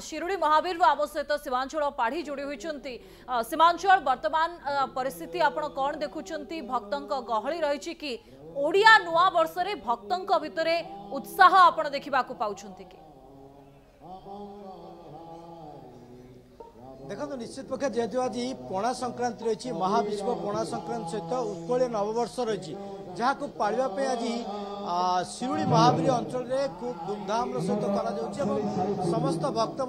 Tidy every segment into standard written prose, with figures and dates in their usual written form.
शिरुड़ी महावीर आम सहित सीमांचल पाढ़ी जोड़ी होती सीमांचल वर्तमान परिस्थिति आपण कौन देखुंट भक्तों गहली रही कि ओडिया नुआ वर्ष रे भक्तों भितर उत्साह आपण देखा पाँच कि देखो निश्चित पक्ष जेहेतु आज पणा संक्रांति रही महाविश्व पणा संक्रांति सहित उत्कल नववर्ष रही जहाँ को पालिबापे आज शिरुड़ी महावीर अंचल में खूब धूमधाम सहित कर समस्त भक्त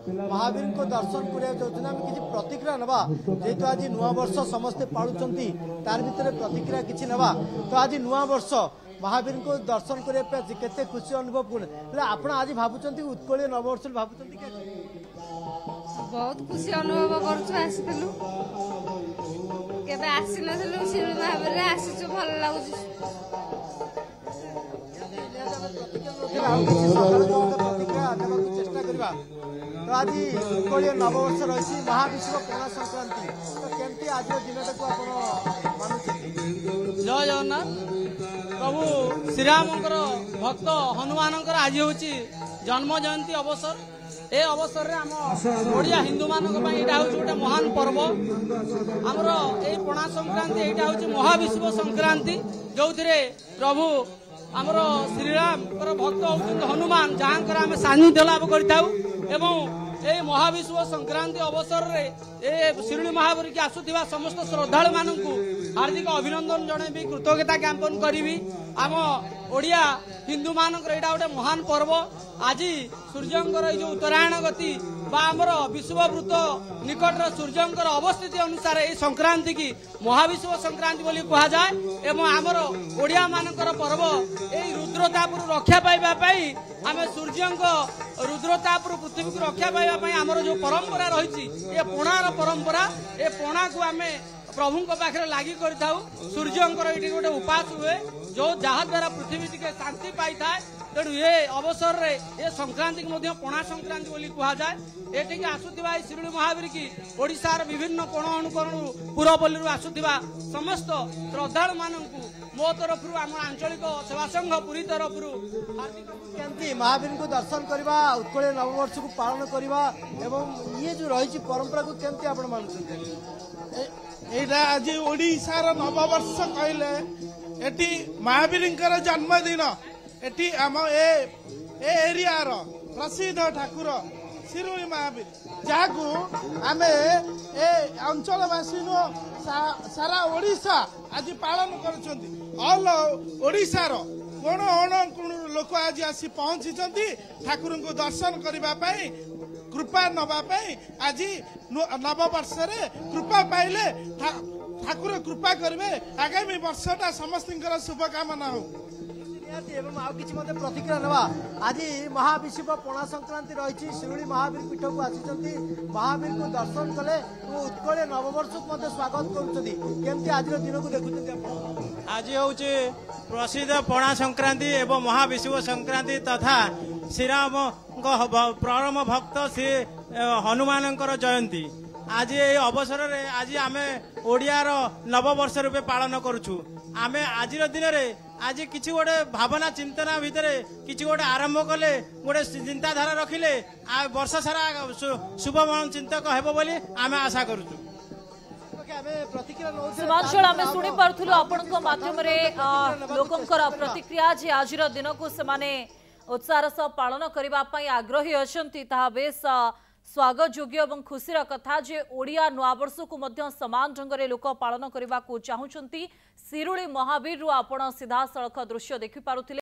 महावीर को दर्शन करा कि प्रतिक्रिया नवा जेहेतु आज नुआ वर्ष समस्ते पालुंट तार भर प्रतिक्रिया किसी नवा तो आज नुआ वर्ष महावीर को दर्शन करने केते खुशी अनुभव करें आप आज भावुं उत्कल नववर्ष भावुं बहुत खुशी अनुभव करूँ केबे आसी नथिलु शिरुड़ी महावीर आसीचु भल लागुची चेष्टा करवा तो आज उत्कल नववर्ष रही महाविश्व पणा संक्रांति तो केमती आज दिन को जय जगन्नाथ प्रभु श्रीरामंकर भक्त हनुमान आज हूँ जन्म जयंती अवसर ए अवसर रे आम ओडिया हिंदू मानक गोटे महान पर्व आमर ए पणा संक्रांति यहाँ हूँ महाविश्व संक्रांति जो प्रभु आमर श्रीराम भक्त होती हनुमान जहाँ आम सान्निध्य लाभ कर महाविश्व संक्रांति अवसर रे ए शिरुड़ी महावीर की आसुवा समस्त श्रद्धालु मानू हार्दिक अभिनंदन जनइबी कृतज्ञता ज्ञापन करी आम ओडिया हिंदू मानक यहाँ गोटे महान पर्व आज सूर्यंकर जो उत्तरायण गति आमर विश्ववृत्त निकटर सूर्यंकर अवस्थिति अनुसार ये संक्रांति की महाविश्व संक्रांति बोली कह जाए एवं आमर ओडिया मानकर पर्व यही रुद्रतापुर रक्षा पाइबापी आम सूर्यंक रुद्रतापुर पृथ्वी को रक्षा पाइबापी आमर जो परंपरा रही ये पणार परंपरा ये पणा को आम प्रभु पाखे लगी सूर्यंकर ये गोटे उपास हुए जो जहाँ द्वारा पृथ्वी टी शांति पाई था तेणु ये अवसर रे ये संक्रांति को पणा संक्रांति बोली कह जाए ये आसुवा शिरुड़ी महावीर की ओडिशार विभिन्न कोण अनुकोण पूरपल्ली आसुवा समस्त श्रद्धालु मानू मो तरफ आम आंचलिक सेवा संघ पुरी तरफ केमती महावीर को दर्शन करवा उत्कल नववर्ष को पालन करवा एवं ये जो रही परंपरा को केमती आप मानुंट यहाँ आज ओडिशार नववर्ष कहले एटी महावीर जन्मदिन एटी आम एरियार प्रसिद्ध ठाकुर शिरुड़ी महावीर जहाँ आम ए अंचलवासी सारा ओडिशा आज पालन कर ओडिशार कोण अण लोक आज आसी पहुंची ठाकुर को दर्शन करने कृपा नवाई आज नववर्ष कृपा पाइले ठाकुर कृपा करेंगे आगामी वर्षटा समस्त शुभकामना हो एवं आउ किसी प्रतिक्रिया नवा आज महाविश्व पणा संक्रांति रही शिरुड़ी महावीर पीठ को आसी महावीर को दर्शन कले उत्कल नववर्ष को स्वागत करमती आज दिन को देखुं आज हूँ प्रसिद्ध पणा संक्रांति एवं महाविश्व संक्रांति तथा श्रीराम परम भक्त श्री हनुमान जयंती आज ये अवसर रे आज आम ओडियार नववर्ष रूपे पालन करुछु आम आज दिन रे आज किसी गोटे भावना चिंतना भितर किसी गोटे आरंभ कले गोटे चिंताधारा रखिले वर्ष सारा शुभ चिंतक हेबो बोली आम आशा करुछु सीमांचल आम शुणी पार्थुलु आपनक माध्यम रे लोकंकर प्रतिक्रिया जे आज दिन को सेमाने उत्साह सह पालन करने आग्रही अछंती ताहा बेस स्वागत योग्य और खुशीर कथा जे ओडिया नुआवर्ष को समान ढंग से लोक पालन करने को चाहूँगी शिरुड़ी महावीर आपण सीधा सड़क दृश्य देखि पारुथिले।